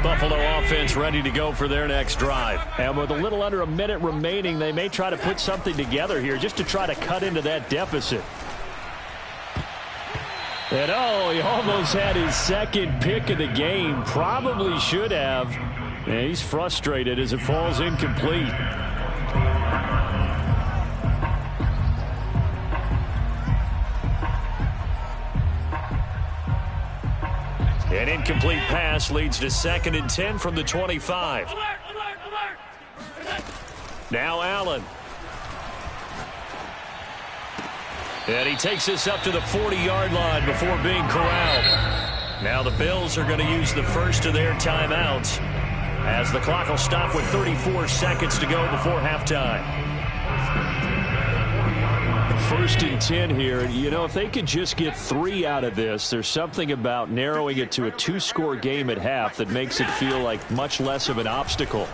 Buffalo offense ready to go for their next drive. And with a little under a minute remaining, they may try to put something together here just to try to cut into that deficit. And he almost had his second pick of the game. Probably should have. And he's frustrated as it falls incomplete. An incomplete pass leads to 2nd and 10 from the 25. Now Allen. And he takes this up to the 40-yard line before being corralled. Now the Bills are going to use the first of their timeouts as the clock will stop with 34 seconds to go before halftime. 1st and 10 here. You know, if they could just get 3 out of this, there's something about narrowing it to a 2-score game at half that makes it feel like much less of an obstacle.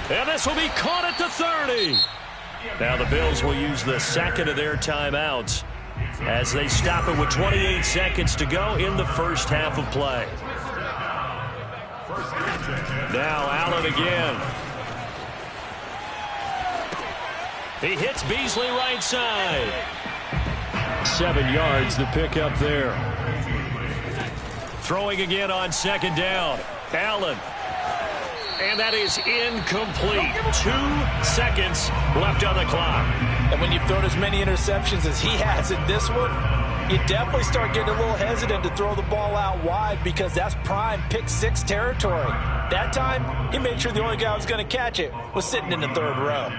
And this will be caught at the 30. Now the Bills will use the 2nd of their timeouts as they stop it with 28 seconds to go in the first half of play. Now Allen again. He hits Beasley right side. 7 yards, the pickup there. Throwing again on 2nd down. Allen. And that is incomplete. 2 seconds left on the clock. And when you've thrown as many interceptions as he has in this one, you definitely start getting a little hesitant to throw the ball out wide because that's prime pick 6 territory. That time, he made sure the only guy who was going to catch it was sitting in the 3rd row.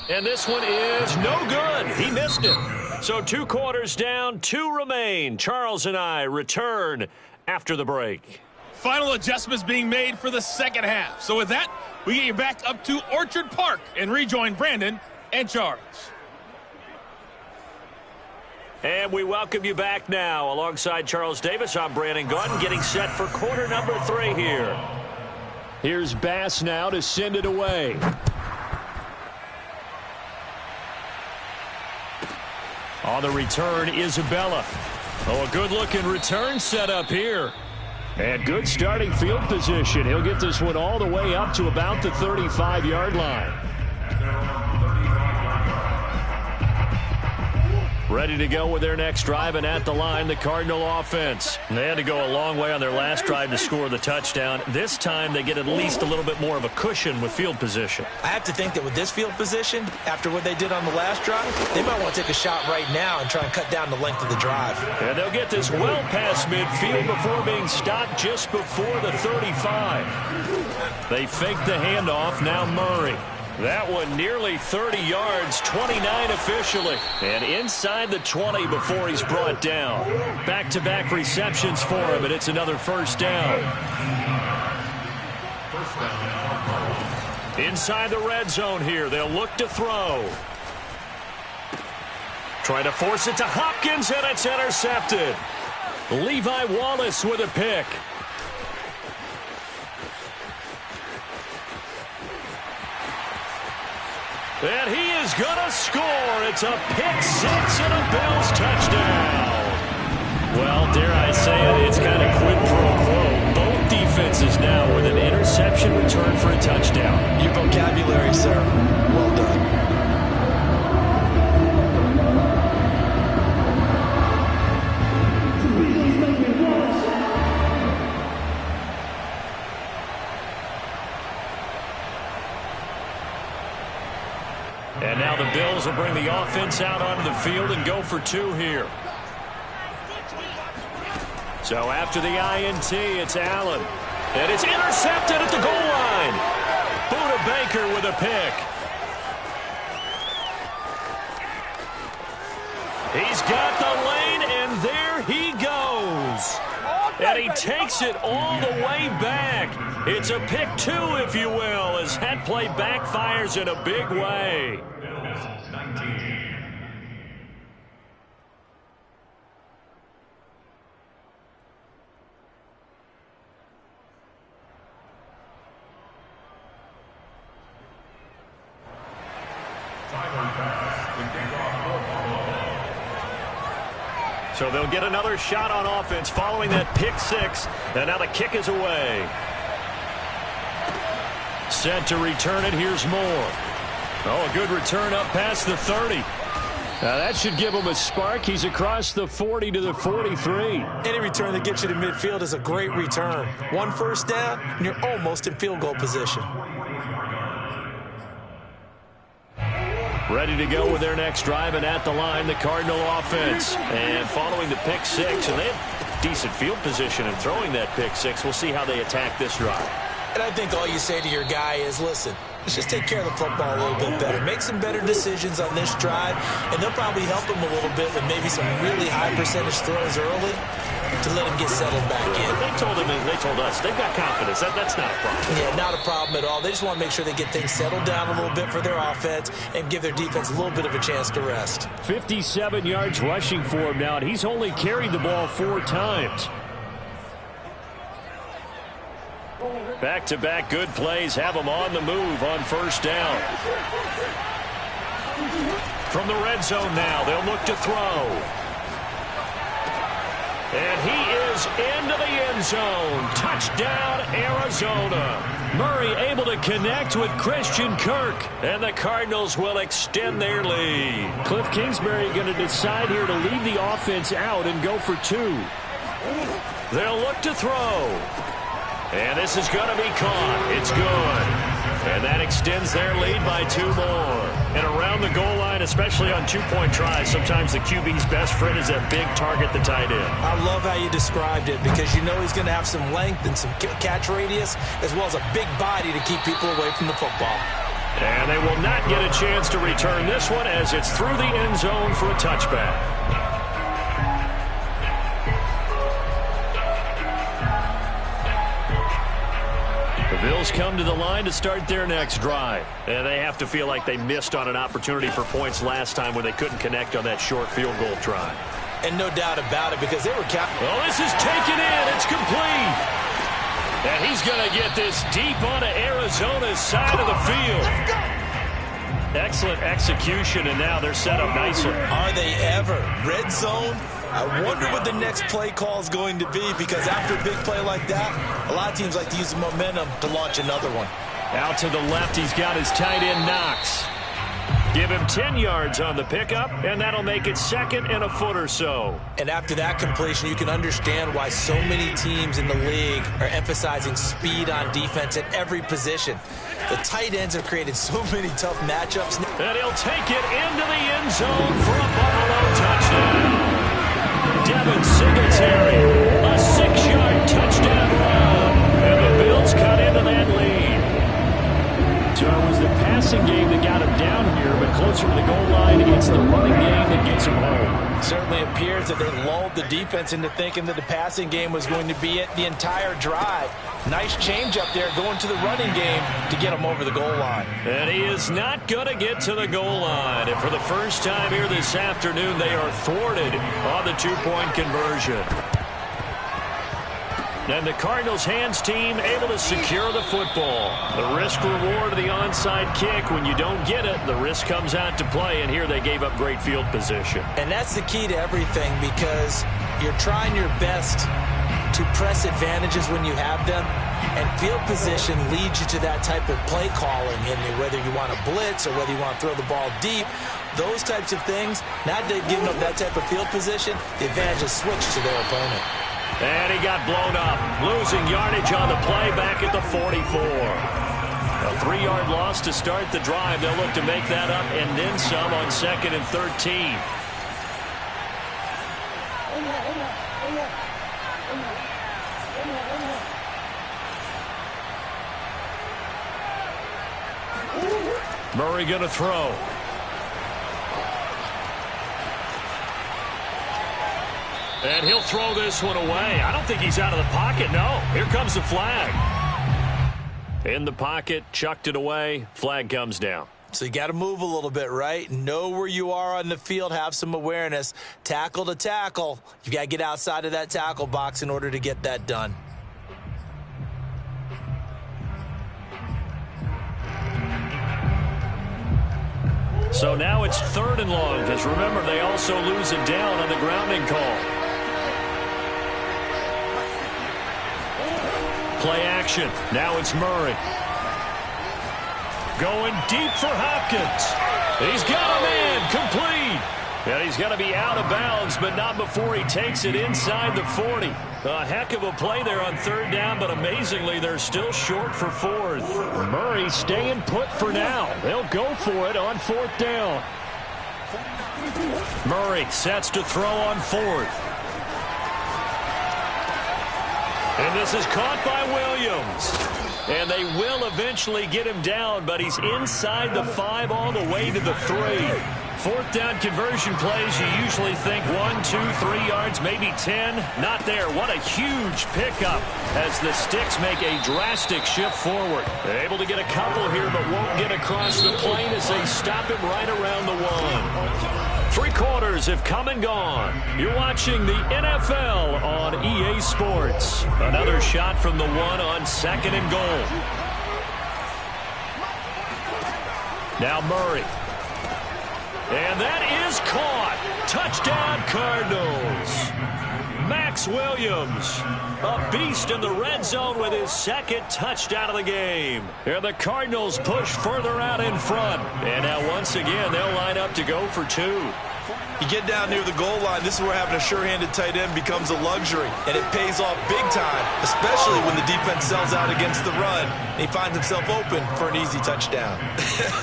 And this one is no good. He missed it. So 2 quarters down, 2 remain. Charles and I return after the break. Final adjustments being made for the second half. So with that, we get you back up to Orchard Park and rejoin Brandon and Charles. And we welcome you back now. Alongside Charles Davis, I'm Brandon Gaudin, getting set for quarter number 3 here. Here's Bass now to send it away. On the return, Isabella. A good-looking return setup here. And good starting field position. He'll get this one all the way up to about the 35-yard line. Ready to go with their next drive, and at the line, the Cardinal offense. They had to go a long way on their last drive to score the touchdown. This time, they get at least a little bit more of a cushion with field position. I have to think that with this field position, after what they did on the last drive, they might want to take a shot right now and try and cut down the length of the drive. And they'll get this well past midfield before being stopped just before the 35. They fake the handoff. Now Murray. That one nearly 30 yards, 29 officially. And inside the 20 before he's brought down. Back-to-back receptions for him, and it's another first down. Inside the red zone here, they'll look to throw. Trying to force it to Hopkins, and it's intercepted. Levi Wallace with a pick. And he is going to score. It's a pick 6 and a Bills touchdown. Well, dare I say it, it's kind of quid pro quo. Both defenses now with an interception return for a touchdown. Your vocabulary, sir. Well done. And now the Bills will bring the offense out onto the field and go for 2 here. So after the INT, it's Allen. And it's intercepted at the goal line. Buda Baker with a pick. He's got the lane, and there he goes. And he takes it all the way back. It's a pick 2, if you will, as that play backfires in a big way. So they'll get another shot on offense following that pick six. And now the kick is away. Set to return it. Here's Moore. Oh, a good return up past the 30. Now that should give him a spark. He's across the 40 to the 43. Any return that gets you to midfield is a great return. One first down, and you're almost in field goal position. Ready to go with their next drive, and at the line, the Cardinal offense. And following the pick six, and they have decent field position in throwing that pick six. We'll see how they attack this drive. And I think all you say to your guy is, listen, let's just take care of the football a little bit better. Make some better decisions on this drive, and they'll probably help him a little bit with maybe some really high percentage throws early to let him get settled back in. They told him, and they told us, they've got confidence. That's not a problem. Yeah, not a problem at all. They just want to make sure they get things settled down a little bit for their offense and give their defense a little bit of a chance to rest. 57 yards rushing for him now, and he's only carried the ball 4 times. Back-to-back good plays have him on the move on first down. From the red zone now, they'll look to throw. And he is into the end zone. Touchdown, Arizona. Murray able to connect with Christian Kirk. And the Cardinals will extend their lead. Cliff Kingsbury going to decide here to leave the offense out and go for 2. They'll look to throw. And this is going to be caught. It's good. And that extends their lead by 2 more. And around the goal line, especially on 2-point tries, sometimes the QB's best friend is that big target, the tight end. I love how you described it because you know he's going to have some length and some catch radius as well as a big body to keep people away from the football. And they will not get a chance to return this one as it's through the end zone for a touchback. The Bills come to the line to start their next drive. And they have to feel like they missed on an opportunity for points last time when they couldn't connect on that short field goal try. And no doubt about it because they were well, this is taken in. It's complete. And he's going to get this deep onto Arizona's side of the field. Excellent execution, and now they're set up nicely. Are they ever? Red zone? I wonder what the next play call is going to be because after a big play like that, a lot of teams like to use the momentum to launch another one. Out to the left, he's got his tight end, Knox. Give him 10 yards on the pickup, and that'll make it 2nd and a foot or so. And after that completion, you can understand why so many teams in the league are emphasizing speed on defense at every position. The tight ends have created so many tough matchups. And he'll take it into the end zone for a Buffalo touchdown. Devin Singletary, a 6-yard touchdown run. And the Bills cut into that lead. So it was the passing game that got him down here, but closer to the goal line, it's the running game that gets him home. Certainly appears that they lulled the defense into thinking that the passing game was going to be it the entire drive. Nice change up there going to the running game to get him over the goal line. And he is not going to get to the goal line. And for the first time here this afternoon, they are thwarted on the 2-point conversion. And the Cardinals' hands team able to secure the football. The risk-reward of the onside kick. When you don't get it, the risk comes out to play, and here they gave up great field position. And that's the key to everything because you're trying your best to press advantages when you have them, and field position leads you to that type of play calling. And whether you want to blitz or whether you want to throw the ball deep, those types of things, now that they've given up that type of field position, the advantage is switched to their opponent. And he got blown up, losing yardage on the play back at the 44. A 3-yard loss to start the drive. They'll look to make that up and then some on 2nd and 13. Murray going to throw. And he'll throw this one away. I don't think he's out of the pocket, no. Here comes the flag. In the pocket, chucked it away, flag comes down. So you got to move a little bit, right? Know where you are on the field, have some awareness. Tackle to tackle. You got to get outside of that tackle box in order to get that done. So now it's 3rd and long, because remember, they also lose it down on the grounding call. Play action. Now it's Murray. Going deep for Hopkins. He's got a man. Complete. And he's going to be out of bounds, but not before he takes it inside the 40. A heck of a play there on 3rd down, but amazingly, they're still short for 4th. Murray staying put for now. They'll go for it on 4th down. Murray sets to throw on 4th. And this is caught by Williams. And they will eventually get him down, but he's inside the 5 all the way to the 3. 4th down conversion plays, you usually think 1, 2, 3 yards, maybe 10. Not there. What a huge pickup as the Sticks make a drastic shift forward. They're able to get a couple here, but won't get across the plane as they stop him right around the 1. 3 quarters have come and gone. You're watching the NFL on EA Sports. Another shot from the 1 on 2nd and goal. Now Murray. And that is caught. Touchdown, Cardinals. Max Williams, a beast in the red zone with his 2nd touchdown of the game. And the Cardinals push further out in front. And now once again, they'll line up to go for 2. You get down near the goal line, this is where having a sure-handed tight end becomes a luxury. And it pays off big time, especially when the defense sells out against the run. And he finds himself open for an easy touchdown.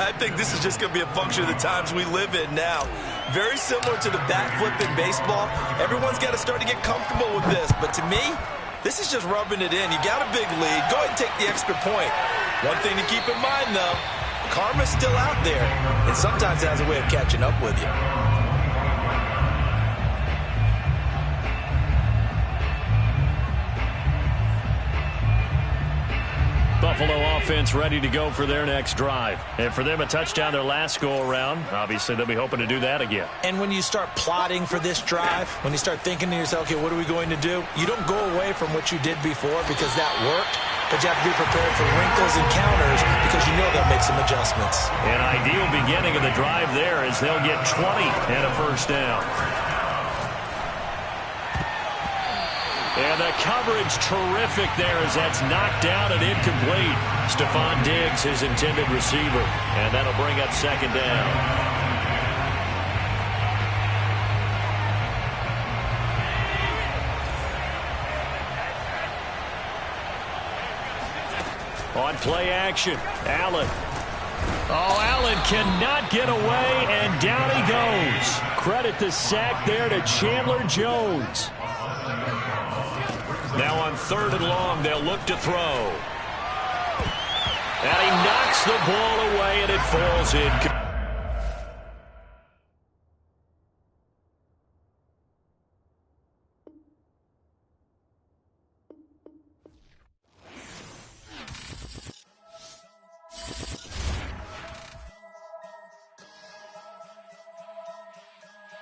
I think this is just going to be a function of the times we live in now. Very similar to the bat flip in baseball. Everyone's got to start to get comfortable with this. But to me, this is just rubbing it in. You got a big lead. Go ahead and take the extra point. One thing to keep in mind, though, karma's still out there. And sometimes it has a way of catching up with you. Buffalo offense ready to go for their next drive. And for them, a touchdown their last go-around. Obviously, they'll be hoping to do that again. And when you start plotting for this drive, when you start thinking to yourself, okay, what are we going to do? You don't go away from what you did before because that worked, but you have to be prepared for wrinkles and counters because you know they'll make some adjustments. An ideal beginning of the drive there is they'll get 20 and a 1st down. And the coverage terrific there as that's knocked down and incomplete. Stephon Diggs, his intended receiver. And that'll bring up 2nd down. On play action, Allen. Oh, Allen cannot get away, and down he goes. Credit the sack there to Chandler Jones. Now on 3rd and long, they'll look to throw. And he knocks the ball away, and it falls in.